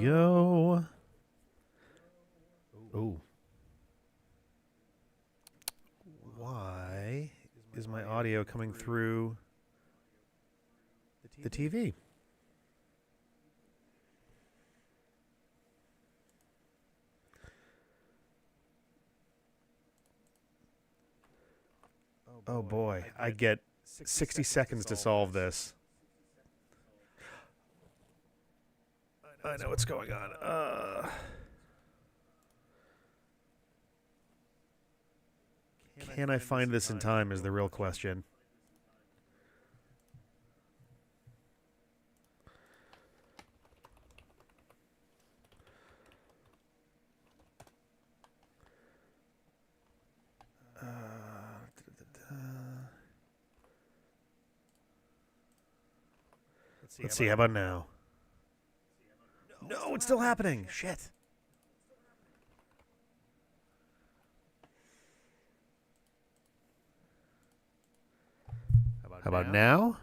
go. Oh. Why is my audio coming through the TV? Oh boy, I get 60 seconds to solve this. I know what's going on. Can I find this in time is the real question. Let's see, how about now? No, it's still happening. Shit. How about now?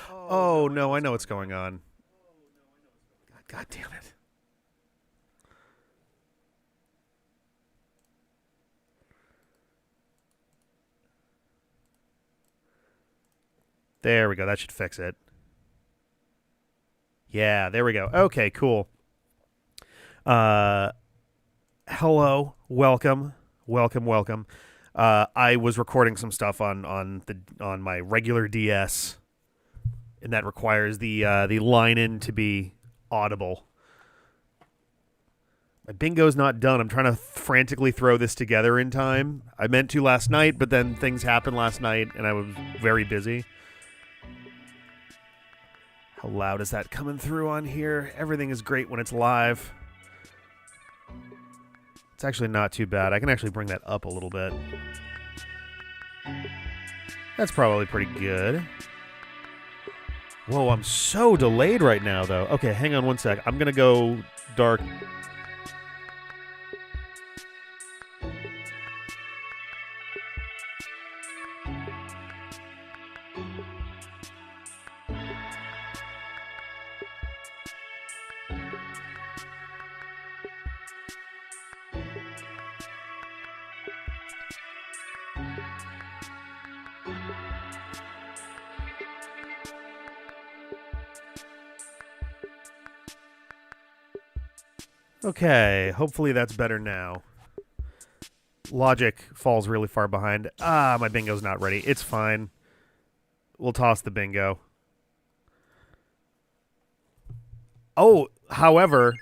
Oh, no, I know what's going on. God damn it. There we go. That should fix it. Yeah, there we go. Okay, cool. Hello, welcome. I was recording some stuff on my regular DS, and that requires the line in to be audible. My bingo's not done. I'm trying to frantically throw this together in time. I meant to last night, but then things happened last night, and I was very busy. How loud is that coming through on here? Everything is great when it's live. It's actually not too bad. I can actually bring that up a little bit. That's probably pretty good. Whoa, I'm so delayed right now, though. Okay, hang on one sec. I'm going to go dark. Okay, hopefully that's better now. Logic falls really far behind. Ah, my bingo's not ready. It's fine. We'll toss the bingo. Oh, however...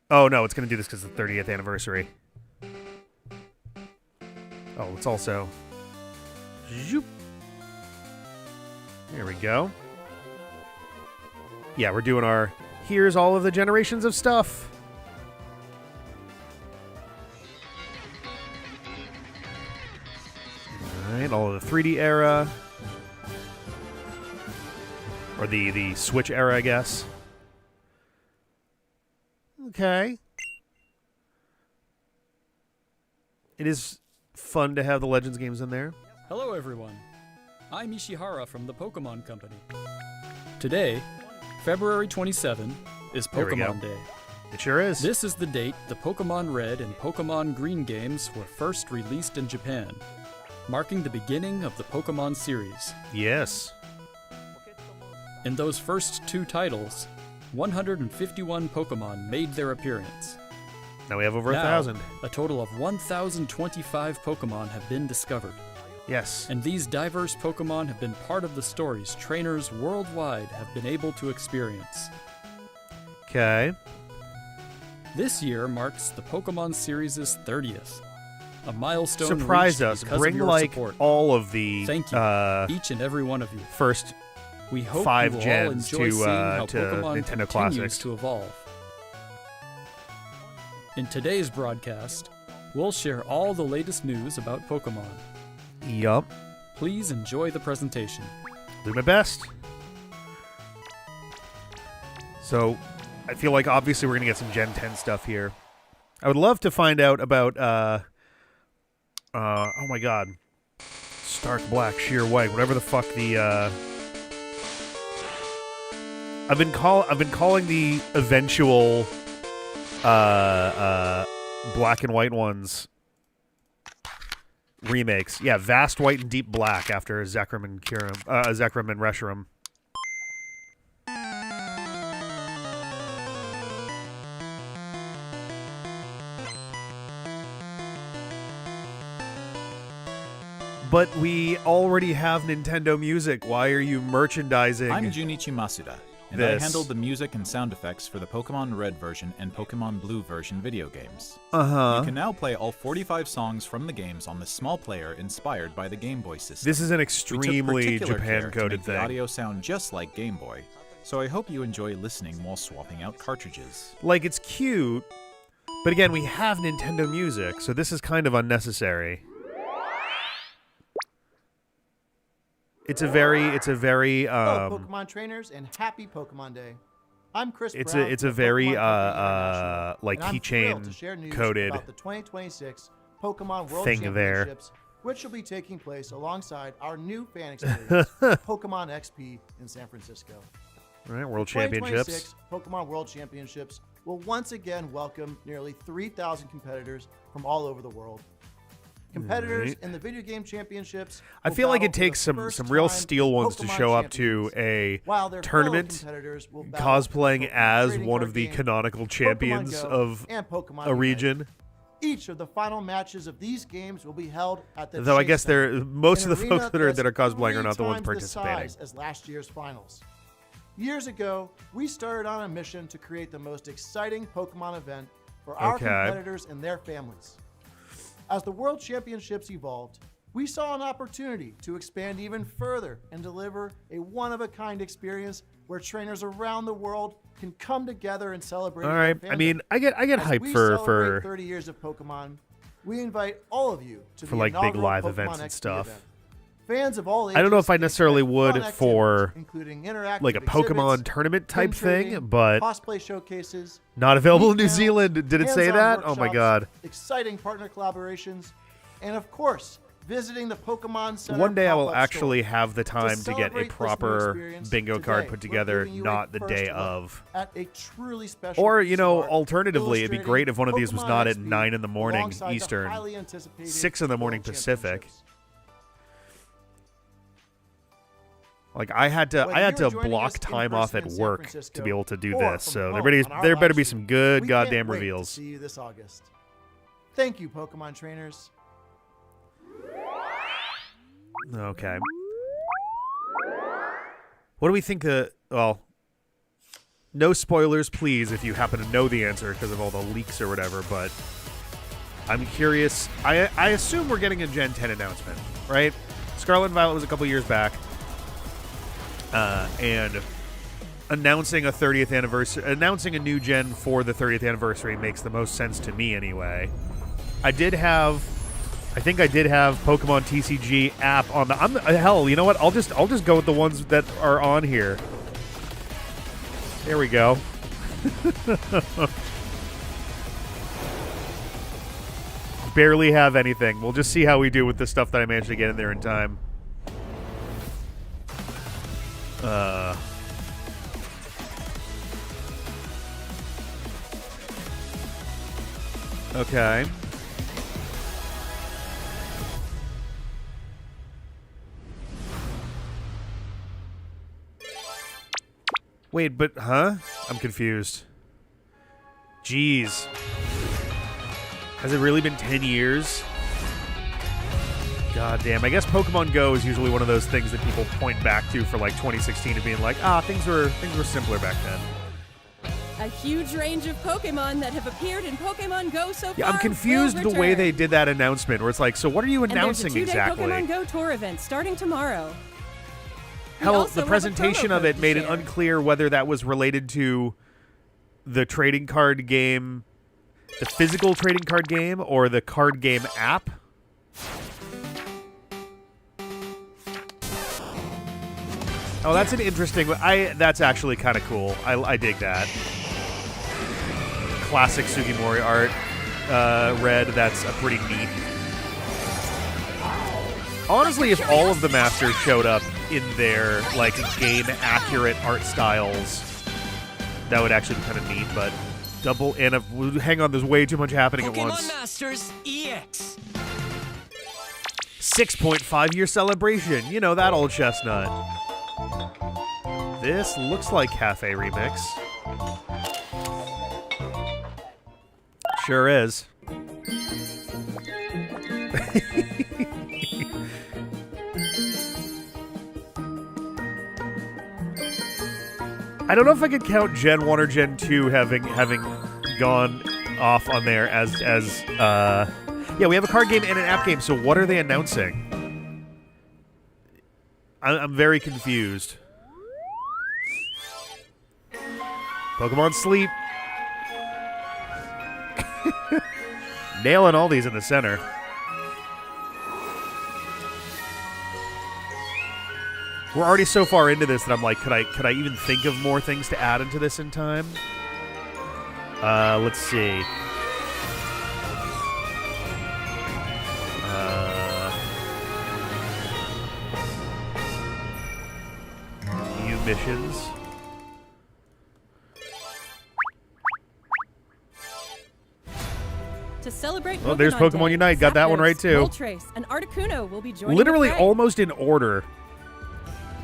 Oh, no, it's going to do this because it's the 30th anniversary. Oh, let's also... Zoop. There we go. Yeah, we're doing our... Here's all of the generations of stuff. Alright, all of the 3D era. Or the Switch era, I guess. Okay. It is fun to have the Legends games in there. Hello everyone. I'm Ishihara from the Pokémon Company. Today, February 27, is Pokémon Day. It sure is. This is the date the Pokémon Red and Pokémon Green games were first released in Japan, marking the beginning of the Pokémon series. Yes. In those first two titles, 151 Pokémon made their appearance. Now we have over Now, 1,000. A total of 1,025 Pokémon have been discovered. Yes. And these diverse Pokémon have been part of the stories trainers worldwide have been able to experience. Okay. This year marks the Pokémon series' 30th. A milestone Surprise reached us. because Bring of your like support. all of the Thank you, each and every one of you. first We hope 5 you will all gens enjoy to, seeing how to Pokémon Nintendo continues Classics. to evolve. In today's broadcast, we'll share all the latest news about Pokémon. Yup. Please enjoy the presentation. Do my best. So, I feel like obviously we're going to get some Gen 10 stuff here. I would love to find out about, oh my god. Stark black, sheer white, whatever the fuck the I've been calling the eventual black and white ones remakes. Yeah, Vast White and Deep Black after Zekrom and Reshiram. But we already have Nintendo Music. Why are you merchandising? I'm Junichi Masuda, and I handled the music and sound effects for the Pokémon Red version and Pokémon Blue version video games. You can now play all 45 songs from the games on the small player inspired by the Game Boy system. This is an extremely Japan-coded thing. The audio sound just like Game Boy, so I hope you enjoy listening while swapping out cartridges. Like, it's cute, but again, we have Nintendo Music, so this is kind of unnecessary. It's a very Hello, Pokemon trainers, and happy Pokemon Day. I'm Chris Brown. It's a very like keychain coded about the 2026 Pokemon World thing Championships, which will be taking place alongside our new fan experience, Pokemon XP in San Francisco. All right, World The Championships. 2026 Pokemon World Championships will once again welcome nearly 3,000 competitors from all over the world. Competitors in the video game championships. I feel like it takes some real steel ones to show up to a tournament cosplaying as one of the canonical champions of a region. Each of the final matches of these games will be held at the Though I guess most of the arena folks that are cosplaying are not the ones 3 times participating. size as last year's finals. Years ago, we started on a mission to create the most exciting Pokemon event for our competitors and their families. As the World Championships evolved, we saw an opportunity to expand even further and deliver a one-of-a-kind experience where trainers around the world can come together and celebrate. All right, I mean, I get hyped for 30 years of Pokemon. We invite all of you to for like big live events and stuff. Fans of all ages. I don't know if I necessarily would for including interactive like a Pokemon tournament type thing, but cosplay showcases, not available in New Zealand. Did it say that? Oh my god. Exciting partner collaborations, and of course, visiting the Pokemon Center. One day I will pop-up actually store. have the time to get a celebrate this proper new experience, bingo card today, put we're together, giving you not a the first day look of. At a truly special Or, piece of art alternatively, it'd be great if one of these was Pokemon not at XP 9 in the morning alongside the Eastern, highly anticipated 6 in the morning World Pacific. Championships. Like I had to Whether you're joining block us in time off person at in San work Francisco to be able to do or this. from So home there on our better live be stream, some good we goddamn can't wait to reveals. see you this August. Thank you, Pokemon trainers. Okay. What do we think well, no spoilers, please, if you happen to know the answer because of all the leaks or whatever, but I'm curious. I assume we're getting a Gen 10 announcement, right? Scarlet and Violet was a couple years back. And announcing a 30th anniversary, announcing a new gen for the 30th anniversary makes the most sense to me anyway. I think I did have Pokemon TCG app on the. Hell, you know what? I'll just go with the ones that are on here. There we go. Barely have anything. We'll just see how we do with the stuff that I managed to get in there in time. Okay. Wait, but, I'm confused. Jeez. Has it really been 10 years? God damn. I guess Pokemon Go is usually one of those things that people point back to for like 2016 and being like, things were simpler back then. A huge range of Pokemon that have appeared in Pokemon Go so far. Yeah, I'm confused the way they did that announcement where it's like, so what are you announcing and there's a 2-day exactly? Pokemon Go tour event starting tomorrow. Hell, the presentation of it made it unclear whether that was related to the trading card game, the physical trading card game, or the card game app. Oh, that's an interesting. That's actually kind of cool. I dig that. Classic Sugimori art. Red. That's a pretty neat. Honestly, if all of the masters showed up in their like game accurate art styles That would actually be kind of neat, but double and hang on, there's way too much happening at once. Pokémon Masters EX. 6.5-year celebration. You know, that old chestnut. This looks like Cafe Remix. Sure is. I don't know if I could count Gen 1 or Gen 2 having gone off on there as yeah, we have a card game and an app game, so what are they announcing? I'm very confused. Pokemon Sleep. Nailing all these in the center. We're already so far into this that I'm like, could I even think of more things to add into this in time? Let's see. New missions. To celebrate Oh, there's Pokemon Day, Unite. Got that one right, too. Moltres and Articuno will be joining Literally the fray. almost in order.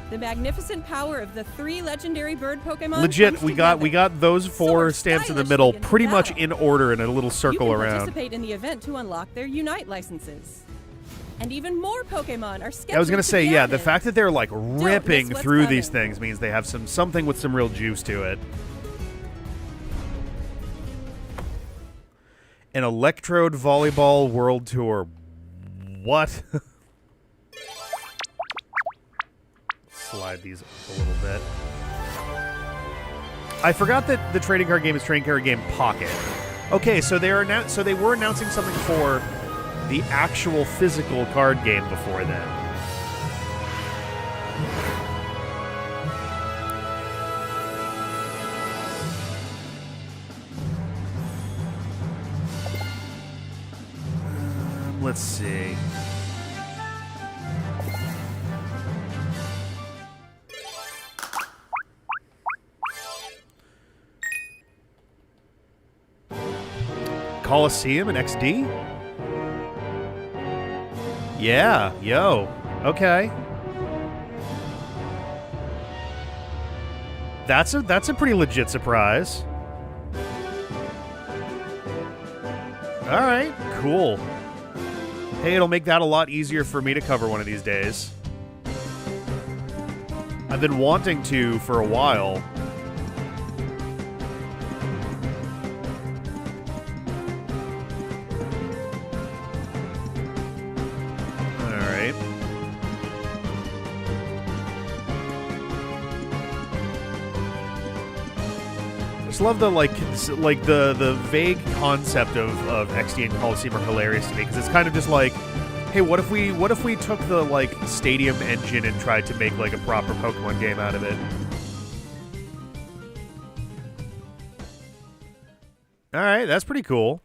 The magnificent power of the 3 legendary bird Pokemon. Legit, comes we together. got those 4 Soar stamps in the stylishly middle, into pretty much battle. in order in a little circle you can around. participate in the event to unlock their Unite licenses. And even more Pokemon are scheduled I was gonna to say, be yeah, the added. fact that they're like ripping what's through these coming. things means they have something with some real juice to it. An Electrode Volleyball World Tour. What? Slide these up a little bit. I forgot that the trading card game is Trading Card Game Pocket. Okay, so they were announcing something for the actual physical card game before then. Let's see. Coliseum and XD? Yeah, yo. Okay. That's a pretty legit surprise. All right, cool. Hey, it'll make that a lot easier for me to cover one of these days. I've been wanting to for a while. I just love the the vague concept of XD and Coliseum are hilarious to me because it's kind of just like, hey, what if we took the like Stadium engine and tried to make like a proper Pokemon game out of it? All right, that's pretty cool.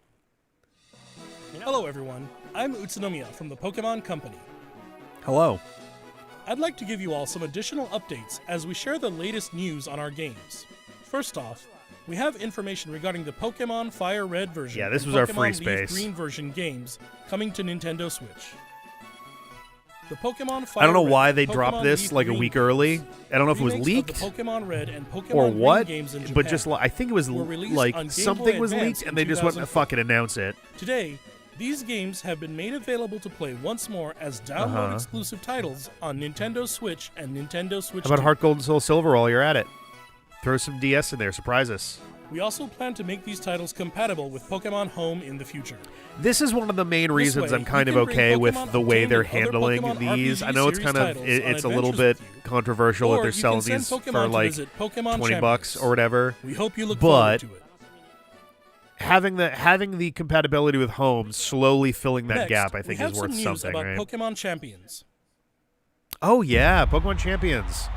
Hello everyone, I'm Utsunomiya from the Pokémon Company. Hello. I'd like to give you all some additional updates as we share the latest news on our games. First off, we have information regarding the Pokémon Fire Red version Yeah, this and was our Pokémon free Leaf space. Green version games coming to Nintendo Switch. The Pokemon Fire I don't know Red why and they Pokemon dropped this Leaf like a Green week games, early. I don't know if it was remakes leaked of the Pokemon Red and Pokemon or Green what, games in but Japan just I think it was were released like on Game something Boy was Advance leaked in and they just went to 2004. fucking announce it. Today, these games have been made available to play once more as download exclusive titles on Nintendo Switch and Nintendo Switch How about 2. Heart Gold and Soul Silver while you're at it? Throw some DS in there, surprise us. We also plan to make these titles compatible with Pokemon Home in the future. This is one of the main reasons way, I'm kind of you can bring okay with Pokemon the way Unchained they're and other handling Pokemon these. RPG I know it's kind of series titles on it's a little adventures bit with you. controversial that Or they're you can selling send these Pokemon for to like visit Pokemon 20 bucks Champions. or whatever. We hope you look But forward to it. having the compatibility with Home slowly filling that Next, gap, I think, we have is worth some news something, about right? Pokemon Champions. Oh yeah, Pokemon Champions.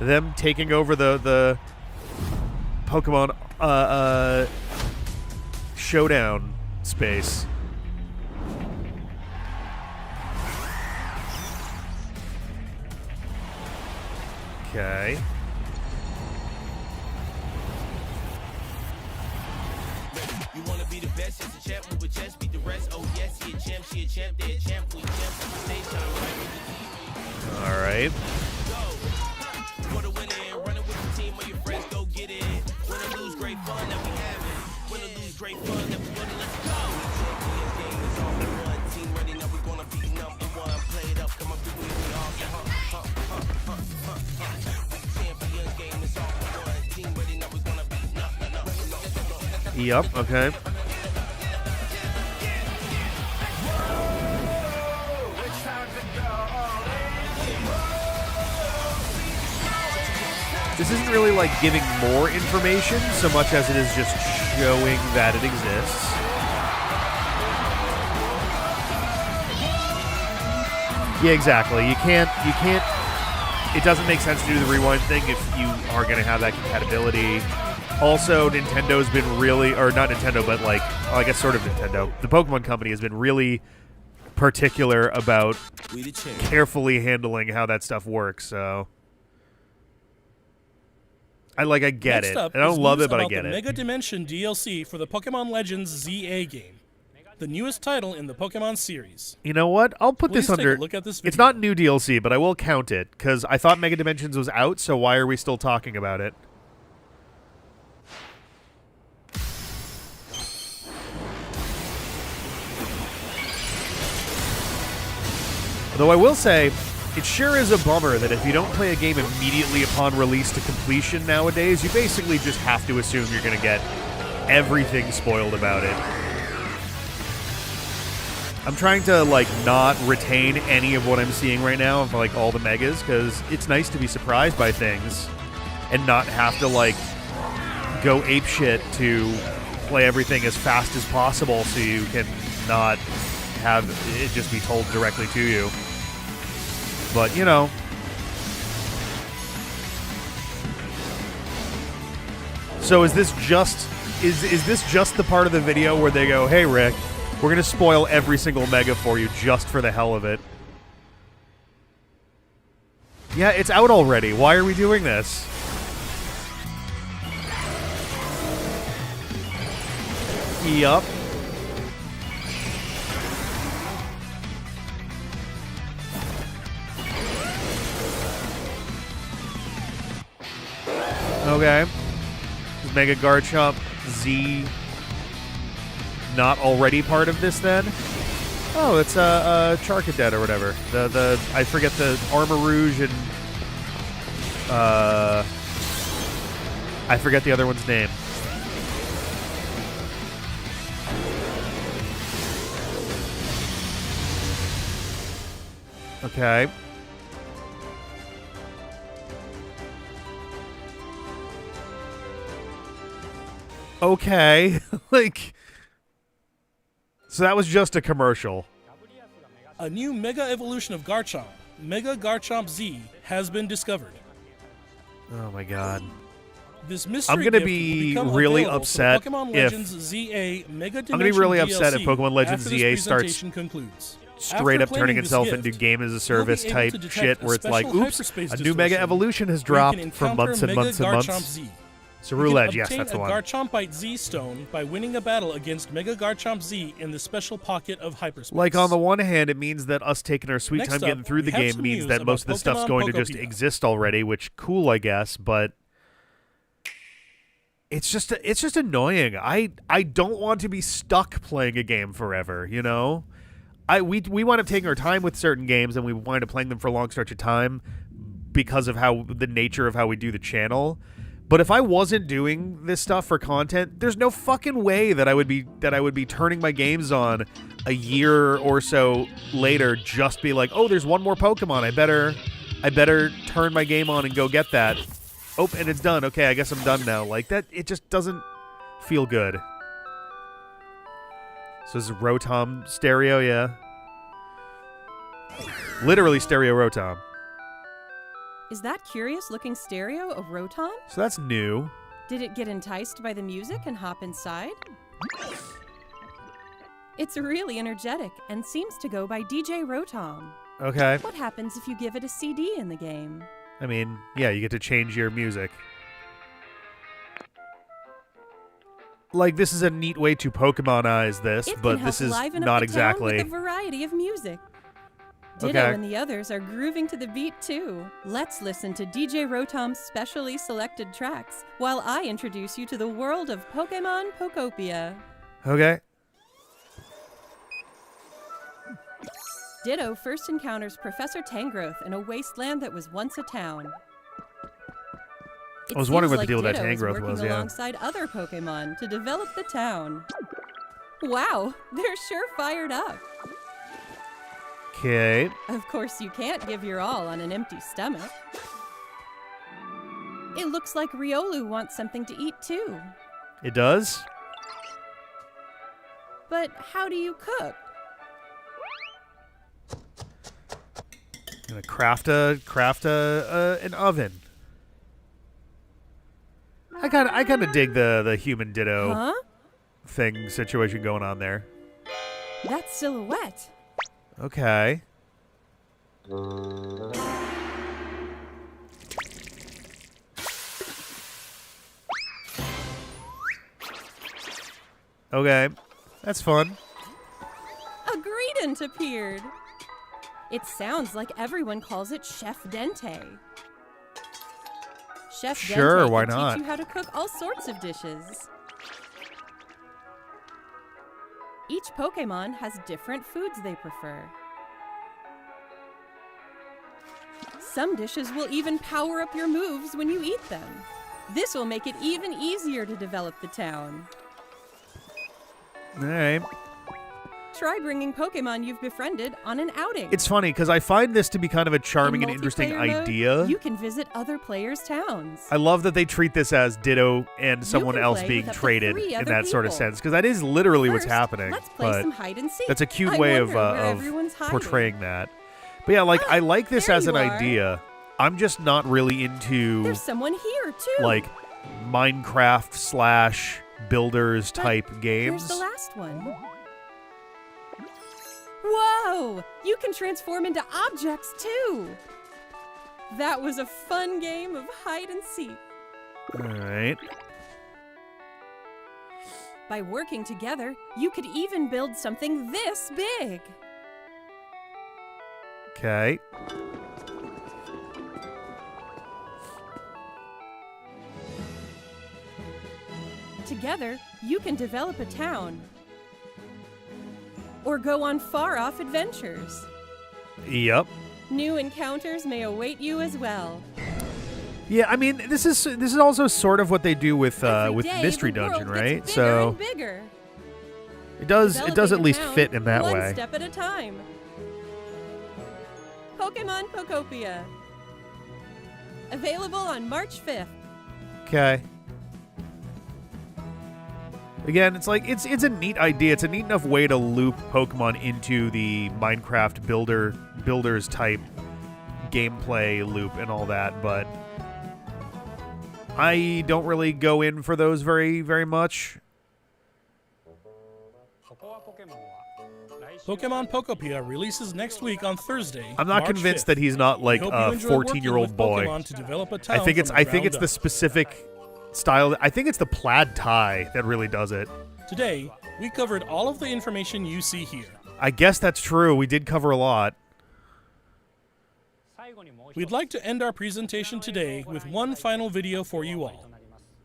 Them taking over the Pokemon showdown space. Okay. be the best, just a champ, move a chest, beat the rest. Oh yes, he a champ, she a champ, they a champ, we champ. Stay shine right with the team. All right. For the winning, running with the team or your friends, go get it. Win or lose, great fun that we having. Win or lose, great fun that we winning. Let's go. Champions game is all we want. Team ready now, we gonna be number one. Play it up, come up with me, we all Champions game is all we want. Team ready now, we gonna be number. Yep. Okay. This isn't really like giving more information so much as it is just showing that it exists. Yeah, exactly. You can't, it doesn't make sense to do the rewind thing if you are going to have that compatibility. Also, Nintendo's been really, or not Nintendo, but like, well, I guess sort of Nintendo. The Pokemon Company has been really particular about carefully handling how that stuff works, so... I get it. I don't love it, but I get the it. Mega Dimension DLC for the Pokémon Legends ZA game, the newest title in the Pokemon series. You know what? I'll put this under... Take a look at this video. It's not new DLC, but I will count it, because I thought Mega Dimensions was out, so why are we still talking about it? Although I will say... It sure is a bummer that if you don't play a game immediately upon release to completion nowadays, you basically just have to assume you're going to get everything spoiled about it. I'm trying to, like, not retain any of what I'm seeing right now of, like, all the megas, because it's nice to be surprised by things and not have to, like, go apeshit to play everything as fast as possible so you can not have it just be told directly to you. But, you know. So is this just is this just the part of the video where they go, "Hey Rick, we're going to spoil every single mega for you just for the hell of it." Yeah, it's out already. Why are we doing this? Yup. Okay. Is Mega Garchomp Z not already part of this then? Oh, it's Charcadet or whatever. The I forget the Armor Rouge and I forget the other one's name. Okay. Okay. Like, so that was just a commercial. A new Mega Evolution of Garchomp, Mega Garchomp Z, has been discovered. Oh my god. This mystery I'm gonna gift be will become really available upset for Pokemon if Legends ZA Mega Dimension I'm gonna be really upset if DLC Pokemon Legends after ZA this starts presentation concludes. straight up After turning claiming this itself gift, into game as a service you'll be able type to detect shit a where it's like, special oops, hyperspace a new Mega distortion Evolution has where you can dropped for encounter months and Mega months and Garchomp months. Z. Cerulege, You yes, can that's the obtain one. a Garchompite Z stone by winning a battle against Mega Garchomp Z in the special pocket of hyperspace. Like, on the one hand, it means that us taking our sweet Next time up, getting through the we have game some means news that most of about the stuff's Pokemon going to just Pokopia. exist already, which cool, I guess, but it's just annoying. I don't want to be stuck playing a game forever, you know? We wind up taking our time with certain games, and we wind up playing them for a long stretch of time because of how the nature of how we do the channel. But if I wasn't doing this stuff for content, there's no fucking way that I would be turning my games on a year or so later, just be like, oh, there's one more Pokemon. I better turn my game on and go get that. Oh, and it's done. Okay, I guess I'm done now. Like that, it just doesn't feel good. So this is Rotom stereo, yeah. Literally stereo Rotom. Is that curious-looking stereo of Rotom? So that's new. Did it get enticed by the music and hop inside? It's really energetic and seems to go by DJ Rotom. Okay. What happens if you give it a CD in the game? I mean, yeah, you get to change your music. like this is a neat way to Pokemonize this, but this is not exactly. With a variety of music. Ditto and the others are grooving to the beat too. Let's listen to DJ Rotom's specially selected tracks while I introduce you to the world of Pokemon Pokopia. Okay. Ditto first encounters Professor Tangrowth in a wasteland that was once a town. I was wondering what the deal with that Tangrowth was, yeah. Alongside other Pokemon to develop the town. Wow, they're sure fired up. Okay. Of course, you can't give your all on an empty stomach. It looks like Riolu wants something to eat too. It does? But how do you cook? Gonna craft an oven. I kind of dig the human Ditto thing situation going on there. That's Silhouette. Okay. Okay. That's fun. A Greedent appeared. It sounds like everyone calls it Chef Dente. Chef Sure, Dente why can not? teach you how to cook all sorts of dishes. Each Pokemon has different foods they prefer. Some dishes will even power up your moves when you eat them. This will make it even easier to develop the town. All right. Try bringing Pokemon you've befriended on an outing. It's funny because I find this to be kind of a charming and interesting multiplayer mode, idea. You can visit other players' towns. I love that they treat this as Ditto and someone can else play being with up to traded 3 in other that sort of people. sense because that is literally what's First, happening. let's play But some hide and seek. that's a cute I way wonder where of everyone's hiding. portraying that. But yeah, like I like this there as an you are. idea. I'm just not really into There's someone here too. like Minecraft / builders type games. Here's the last one. Whoa! You can transform into objects too. That was a fun game of hide and seek. All right. By working together, you could even build something this big. Okay. Together, you can develop a town. Or go on far-off adventures. Yep. New encounters may await you as well. Yeah, I mean, this is also sort of what they do with Every day, Mystery the world Dungeon, gets right? bigger So and bigger. it does Developing at a least town fit in that one way. step at a time. Pokemon Pokopia. Available on March 5th. Okay. Again, it's like it's a neat idea. It's a neat enough way to loop Pokemon into the Minecraft builders type gameplay loop and all that, but I don't really go in for those very, very much. Pokemon Pokopia releases next week on Thursday. I'm not March convinced 5th. that he's not like We hope you a enjoy working 14-year-old with boy. Pokemon to develop a I town think from the it's ground the up. specific style. I think it's the plaid tie that really does it. Today, we covered all of the information you see here. I guess that's true. We did cover a lot. We'd like to end our presentation today with one final video for you all.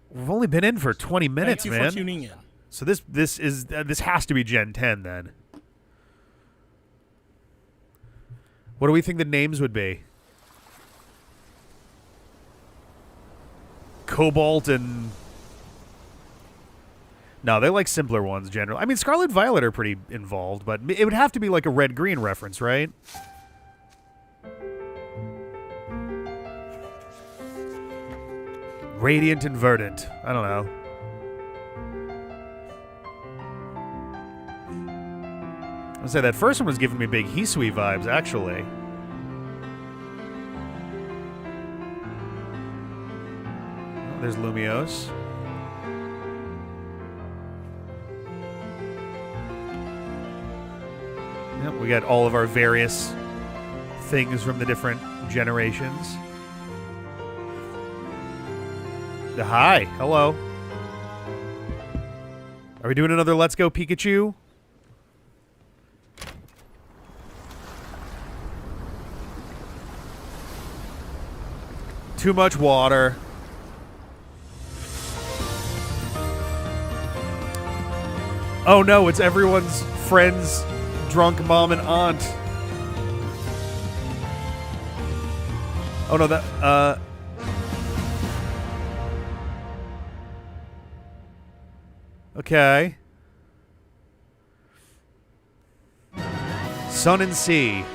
We've only been in for 20 minutes, Thank you man. for tuning in. So this has to be Gen 10 then. What do we think the names would be? Cobalt and... No, they're like simpler ones generally. I mean, Scarlet Violet are pretty involved, but it would have to be like a red-green reference, right? Radiant and Verdant. I don't know. I was say that first one was giving me big Hisui vibes, actually. Oh, there's Lumiose. Yep, we got all of our various things from the different generations. Hi, hello. Are we doing another Let's Go Pikachu? Too much water. Oh no, it's everyone's friend's drunk mom and aunt. Oh no, that, okay. Sun and Sea.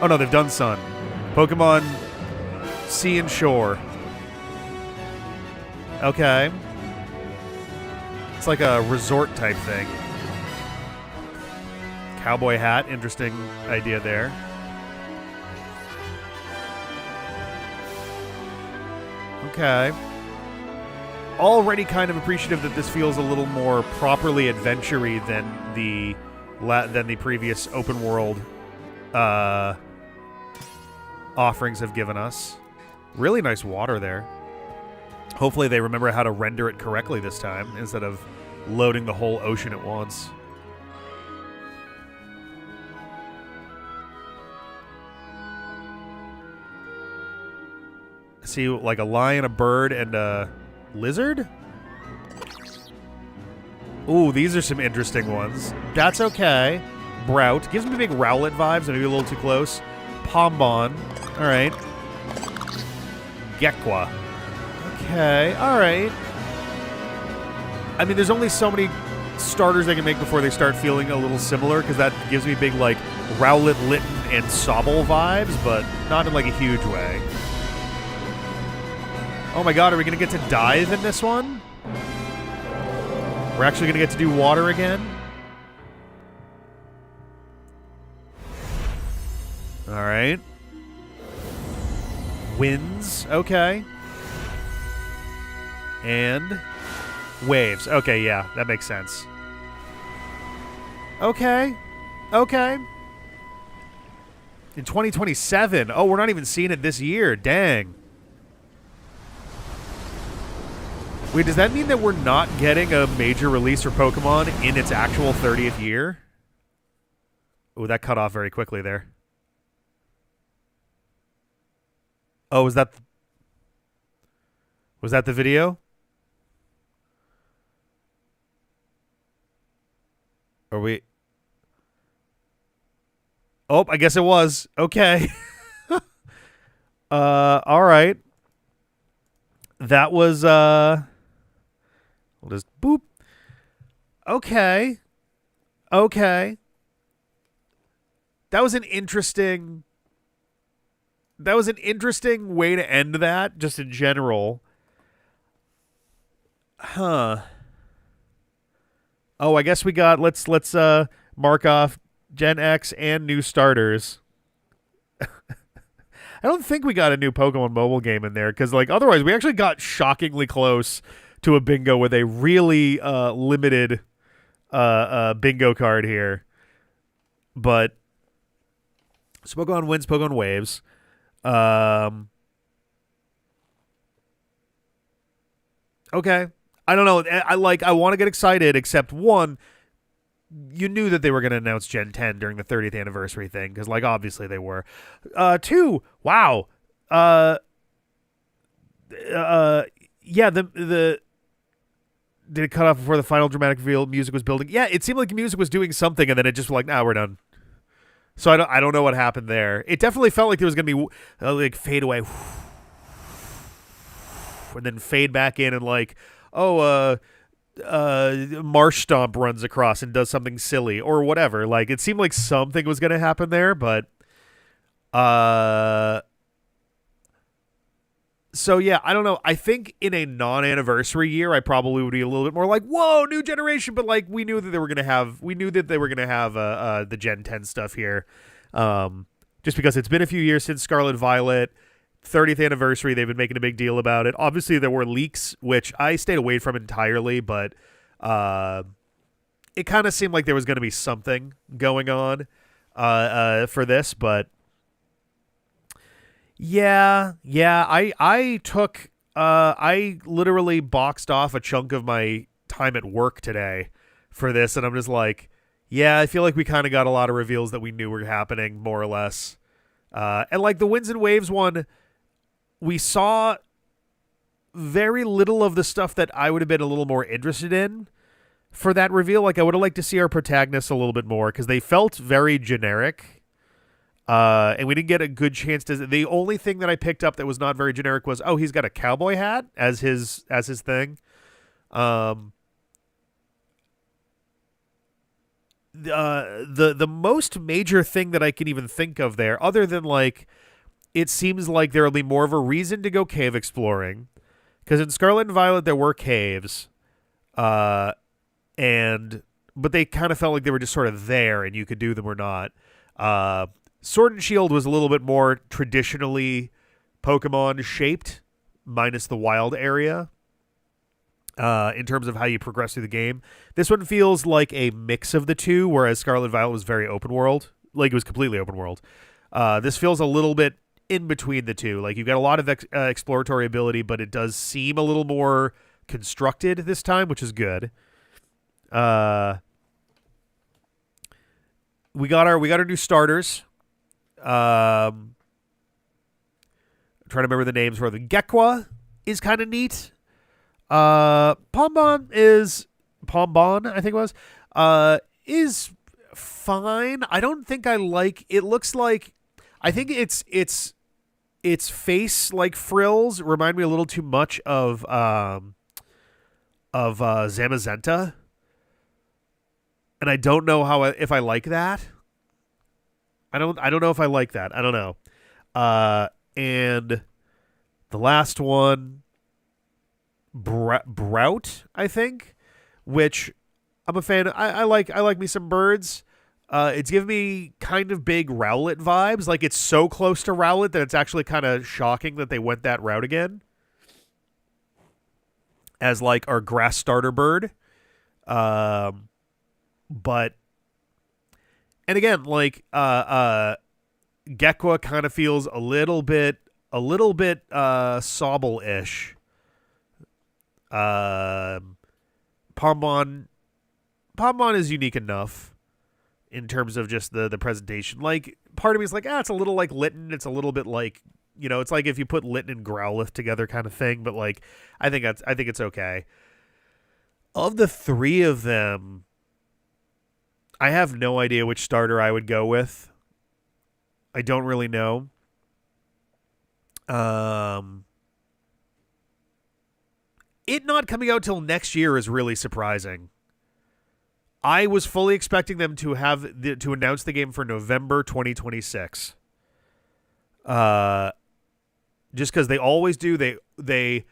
Oh no, they've done Sun. Pokemon Sea and Shore. Okay. It's like a resort type thing. Cowboy hat, interesting idea there. Okay. Already kind of appreciative that this feels a little more properly adventure-y than the previous open world offerings have given us. Really nice water there. Hopefully they remember how to render it correctly this time instead of loading the whole ocean at once. I see like a lion, a bird, and a lizard? Ooh, these are some interesting ones. That's okay. Brout. Gives me big Rowlet vibes, maybe a little too close. Pombon. Alright. Gekwa. Okay, alright. I mean, there's only so many starters they can make before they start feeling a little similar, because that gives me big, like, Rowlet, Litten, and Sobble vibes, but not in, like, a huge way. Oh my god, are we going to get to dive in this one? We're actually going to get to do water again? Alright. Winds, okay. And waves. Okay, yeah, that makes sense. Okay. Okay. In 2027. Oh, we're not even seeing it this year. Dang. Wait, does that mean that we're not getting a major release for Pokemon in its actual 30th year? Oh, that cut off very quickly there. Oh, was that the video? Are we... Oh, I guess it was. Okay. All right. That was, we'll just boop. Okay. Okay. That was an interesting way to end that, just in general. Huh. Oh, I guess we got, let's mark off Gen X and new starters. I don't think we got a new Pokemon mobile game in there, because, like, otherwise we actually got shockingly close to a bingo with a really limited bingo card here. But so Pokemon wins, Pokemon waves. Okay. I don't know. I want to get excited, except one, you knew that they were going to announce Gen 10 during the 30th anniversary thing, because, like, obviously they were. Two, wow. Yeah, did it cut off before the final dramatic reveal? Music was building. Yeah, it seemed like the music was doing something, and then it just was like, nah, we're done. So I don't know what happened there. It definitely felt like there was going to be like fade away, and then fade back in, and like, oh, Marsh Stomp runs across and does something silly or whatever. Like, it seemed like something was going to happen there, but so yeah, I don't know. I think in a non-anniversary year, I probably would be a little bit more like, whoa, new generation. But like, we knew that they were going to have the Gen 10 stuff here. Just because it's been a few years since Scarlet Violet, 30th anniversary, they've been making a big deal about it. Obviously, there were leaks, which I stayed away from entirely, but it kind of seemed like there was going to be something going on for this, but yeah, I took I literally boxed off a chunk of my time at work today for this, and I'm just like, yeah, I feel like we kind of got a lot of reveals that we knew were happening, more or less. And like the Winds and Waves one, we saw very little of the stuff that I would have been a little more interested in for that reveal. Like, I would have liked to see our protagonists a little bit more, because they felt very generic. And we didn't get a good chance to... The only thing that I picked up that was not very generic was, oh, he's got a cowboy hat as his thing. The most major thing that I can even think of there, other than like, it seems like there will be more of a reason to go cave exploring, because in Scarlet and Violet there were caves, but they kind of felt like they were just sort of there and you could do them or not. Sword and Shield was a little bit more traditionally Pokemon shaped, minus the wild area. In terms of how you progress through the game. This one feels like a mix of the two, whereas Scarlet Violet was very open world. Like, it was completely open world. This feels a little bit in between the two. Like, you've got a lot of exploratory ability, but it does seem a little more constructed this time, which is good. We got our new starters. I'm trying to remember the names for the Gekwa is kind of neat. Pombon, I think it was, is fine. I don't think I like, it looks like, I think its face, like, frills remind me a little too much of Zamazenta. And I don't know if I like that. I don't know if I like that. I don't know. And the last one, Brout, I think, which I'm a fan of. I like me some birds. It's giving me kind of big Rowlet vibes. Like, it's so close to Rowlet that it's actually kind of shocking that they went that route again as like our grass starter bird. But and again, like Gekwa kind of feels a little bit Sobble-ish. Pombon is unique enough in terms of just the presentation. Like, part of me is like, it's a little like Litten. It's a little bit like, it's like if you put Litten and Growlithe together kind of thing. But like, I think it's okay. Of the three of them, I have no idea which starter I would go with. I don't really know. It not coming out till next year is really surprising. I was fully expecting them to to announce the game for November 2026. Just because they always do. They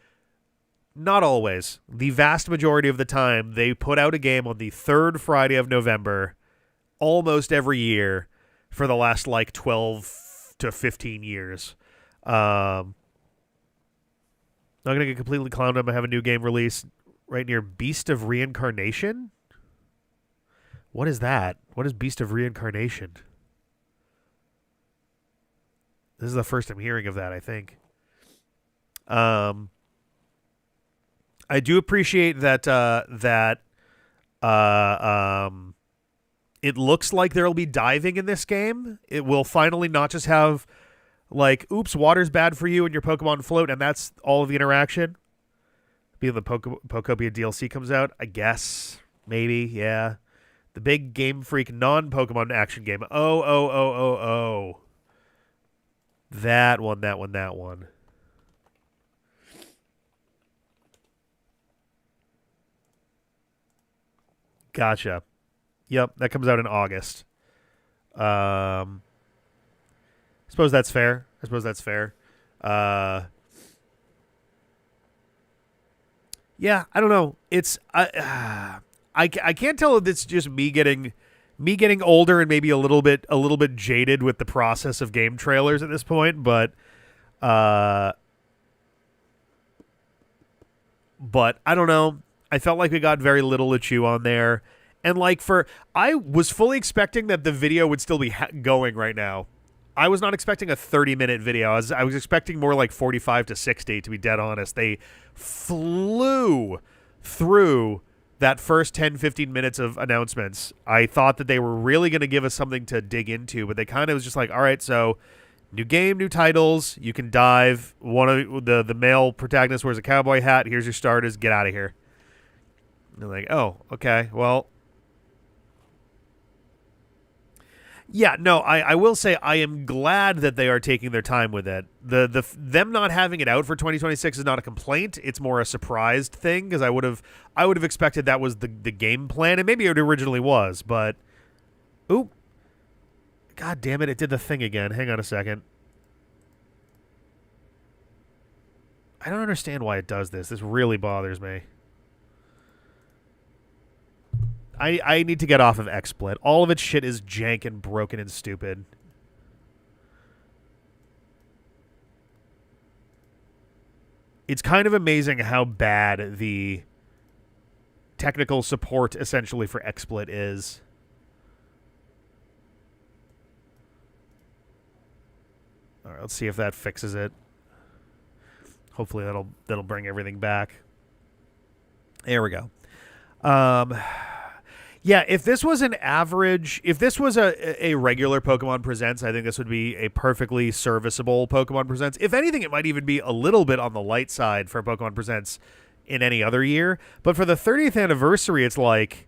not always. The vast majority of the time, they put out a game on the third Friday of November almost every year for the last like 12 to 15 years. Not going to get completely clowned up. I have a new game release right near Beast of Reincarnation. What is that? What is Beast of Reincarnation? This is the first I'm hearing of that, I think. I do appreciate that it looks like there will be diving in this game. It will finally not just have like, oops, water's bad for you and your Pokemon float, and that's all of the interaction. Being the Pokopia DLC comes out, I guess. Maybe, yeah. The big Game Freak non-Pokemon action game. Oh. That one. Gotcha. Yep, that comes out in August. Suppose that's fair. Yeah, I don't know. It's I can't tell if it's just me getting older and maybe a little bit jaded with the process of game trailers at this point, but I don't know. I felt like we got very little to chew on there, and like I was fully expecting that the video would still be going right now. I was not expecting a 30-minute video. I was expecting more like 45 to 60, to be dead honest. They flew through that first 10, 15 minutes of announcements. I thought that they were really going to give us something to dig into, but they kind of was just like, all right, so new game, new titles. You can dive. One of the male protagonist wears a cowboy hat. Here's your starters. Get out of here. And they're like, oh, okay, well. Yeah, no, I will say I am glad that they are taking their time with it. Them not having it out for 2026 is not a complaint. It's more a surprised thing because I would have expected that was the game plan, and maybe it originally was, but oop. God damn it, it did the thing again. Hang on a second. I don't understand why it does this. This really bothers me. I need to get off of XSplit. All of its shit is jank and broken and stupid. It's kind of amazing how bad the technical support essentially for XSplit is. All right, let's see if that fixes it. Hopefully that'll bring everything back. There we go. Yeah, if this was an average, if this was a regular Pokemon Presents, I think this would be a perfectly serviceable Pokemon Presents. If anything, it might even be a little bit on the light side for Pokemon Presents in any other year. But for the 30th anniversary, it's like,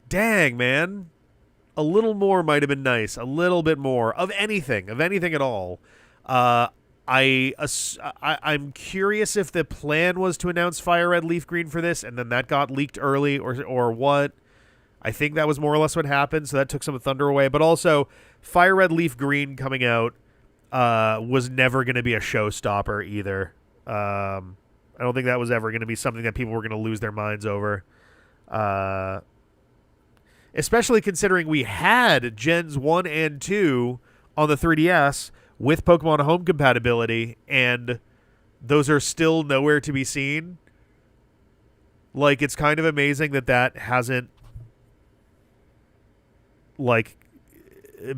dang, man. A little more might have been nice. A little bit more of anything at all. I'm curious if the plan was to announce Fire Red, Leaf Green for this, and then that got leaked early, or what. I think that was more or less what happened, so that took some thunder away. But also, Fire Red, Leaf Green coming out was never going to be a showstopper either. I don't think that was ever going to be something that people were going to lose their minds over. Especially considering we had Gens 1 and 2 on the 3DS with Pokemon Home compatibility, and those are still nowhere to be seen. Like, it's kind of amazing that hasn't like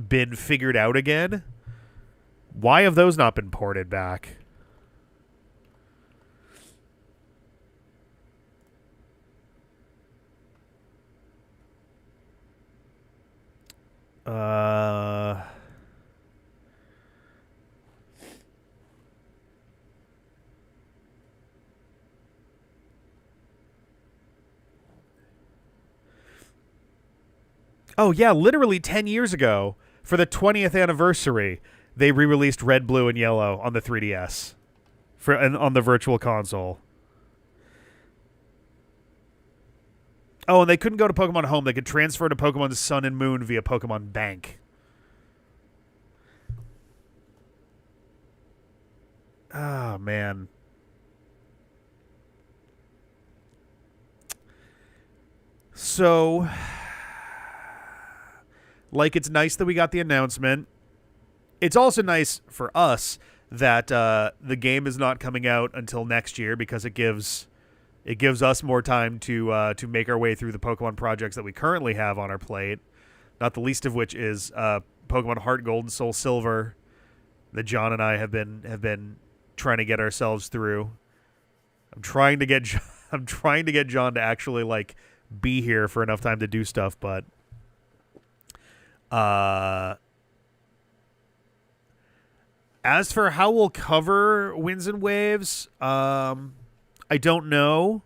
been figured out again. Why have those not been ported back? Oh, yeah, literally 10 years ago, for the 20th anniversary, they re-released Red, Blue, and Yellow on the 3DS on the Virtual Console. Oh, and they couldn't go to Pokemon Home. They could transfer to Pokemon Sun and Moon via Pokemon Bank. Oh, man. So, like, it's nice that we got the announcement. It's also nice for us that the game is not coming out until next year, because it gives us more time to make our way through the Pokemon projects that we currently have on our plate. Not the least of which is Pokemon Heart Gold and Soul Silver that John and I have been trying to get ourselves through. I'm trying to get John to actually like be here for enough time to do stuff, but as for how we'll cover Winds and Waves, I don't know.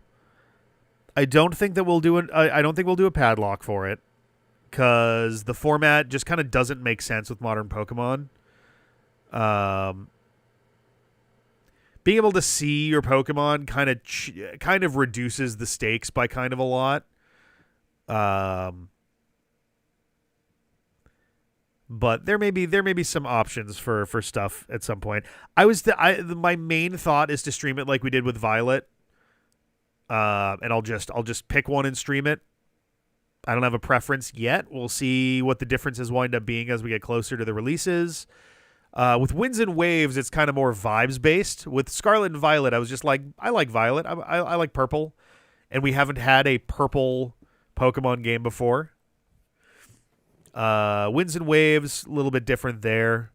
I don't think that we'll do it. I don't think we'll do a padlock for it, because the format just kind of doesn't make sense with modern Pokemon. Being able to see your Pokemon kind of reduces the stakes by kind of a lot. But there may be some options for stuff at some point. My main thought is to stream it like we did with Violet. And I'll just pick one and stream it. I don't have a preference yet. We'll see what the differences wind up being as we get closer to the releases. With Winds and Waves, it's kind of more vibes based. With Scarlet and Violet, I was just like, I like Violet. I like purple, and we haven't had a purple Pokemon game before. Winds and Waves, a little bit different there.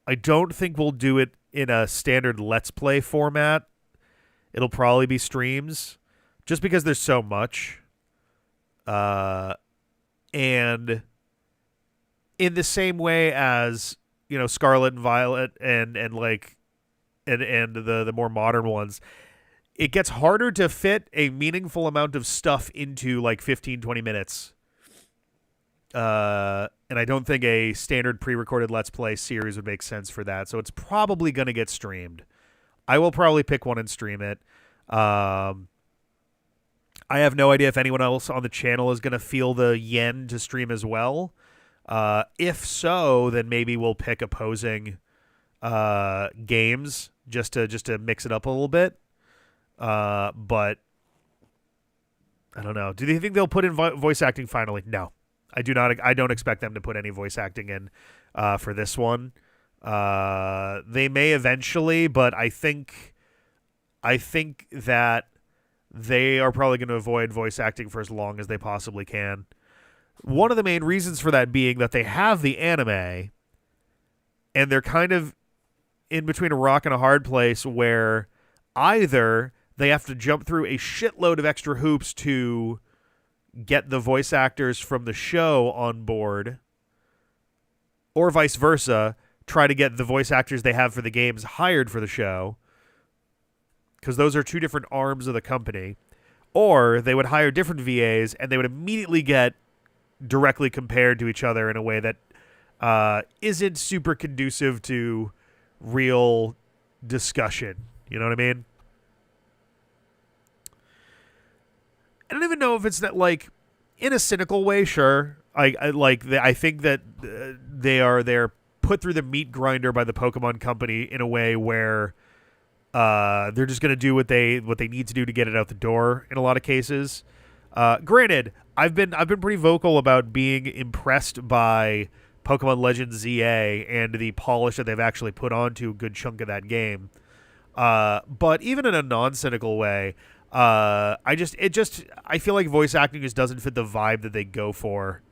I don't think we'll do it in a standard Let's Play format. It'll probably be streams, just because there's so much. And in the same way as, Scarlet and Violet and the more modern ones, it gets harder to fit a meaningful amount of stuff into like 15, 20 minutes. And I don't think a standard pre-recorded Let's Play series would make sense for that. So it's probably going to get streamed. I will probably pick one and stream it. I have no idea if anyone else on the channel is going to feel the yen to stream as well. If so, then maybe we'll pick opposing games just to mix it up a little bit. But I don't know. Do they think they'll put in voice acting finally? No. I do not. I don't expect them to put any voice acting in for this one. They may eventually, but I think that they are probably going to avoid voice acting for as long as they possibly can. One of the main reasons for that being that they have the anime, and they're kind of in between a rock and a hard place where either they have to jump through a shitload of extra hoops to get the voice actors from the show on board, or vice versa, try to get the voice actors they have for the games hired for the show, because those are two different arms of the company. Or they would hire different VAs, and they would immediately get directly compared to each other in a way that isn't super conducive to real discussion. You know what I mean? I don't even know if it's that, like, in a cynical way, sure. I think that they're put through the meat grinder by the Pokemon Company in a way where they're just going to do what they need to do to get it out the door in a lot of cases. Granted, I've been pretty vocal about being impressed by Pokemon Legends ZA and the polish that they've actually put onto a good chunk of that game. But even in a non-cynical way, I feel like voice acting just doesn't fit the vibe that they go for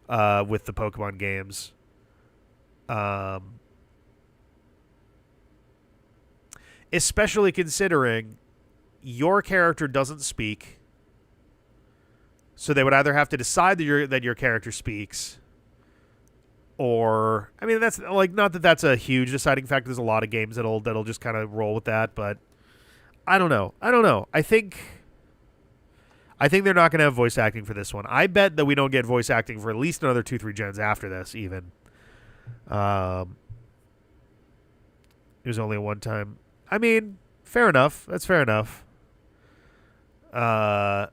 with the Pokemon games. Especially considering your character doesn't speak, so they would either have to decide that your character speaks, or that's like, not that that's a huge deciding factor. There's a lot of games that'll just kind of roll with that, but I don't know. I think they're not going to have voice acting for this one. I bet that we don't get voice acting for at least another 2-3 gens after this, even. It was only a one-time. Fair enough. That's fair enough. So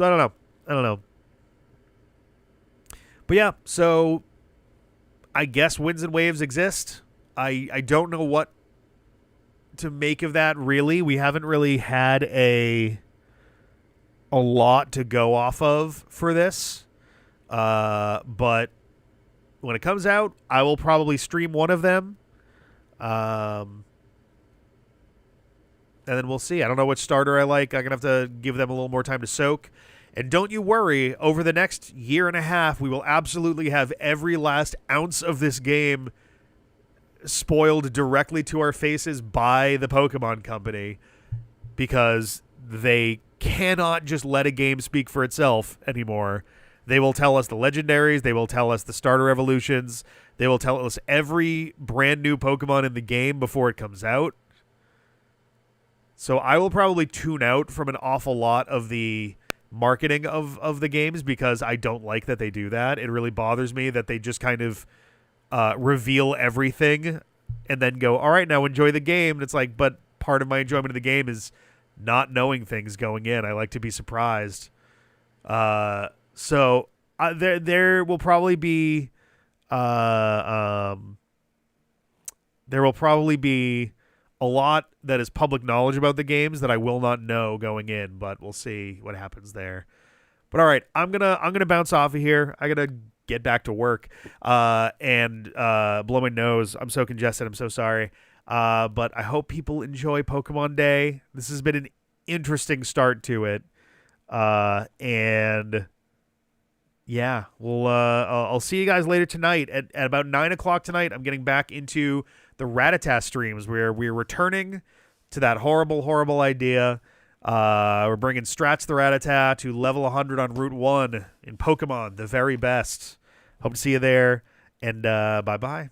I don't know. But yeah, so I guess winds and waves exist. I don't know what to make of that, really. We haven't really had a lot to go off of for this. But when it comes out, I will probably stream one of them. And then we'll see. I don't know which starter I like. I'm going to have to give them a little more time to soak. And don't you worry, over the next year and a half, we will absolutely have every last ounce of this game spoiled directly to our faces by the Pokemon Company, because they cannot just let a game speak for itself anymore. They will tell us the legendaries, they will tell us the starter evolutions, they will tell us every brand new Pokemon in the game before it comes out. So I will probably tune out from an awful lot of the marketing of the games, because I don't like that they do that. It really bothers me that they just kind of reveal everything and then go, all right, now enjoy the game. And it's like, but part of my enjoyment of the game is not knowing things going in. I like to be surprised. So there will probably be a lot that is public knowledge about the games that I will not know going in, but we'll see what happens there. But all right, I'm gonna bounce off of here. I gotta get back to work and blow my nose. I'm so congested. I'm so sorry. But I hope people enjoy Pokemon Day. This has been an interesting start to it. And yeah, I'll see you guys later tonight at about 9 o'clock tonight. I'm getting back into the Rattata streams where we're returning to that horrible idea. We're bringing Strats the Rattata to level 100 on Route 1 in Pokemon, the very best. Hope to see you there, and bye-bye.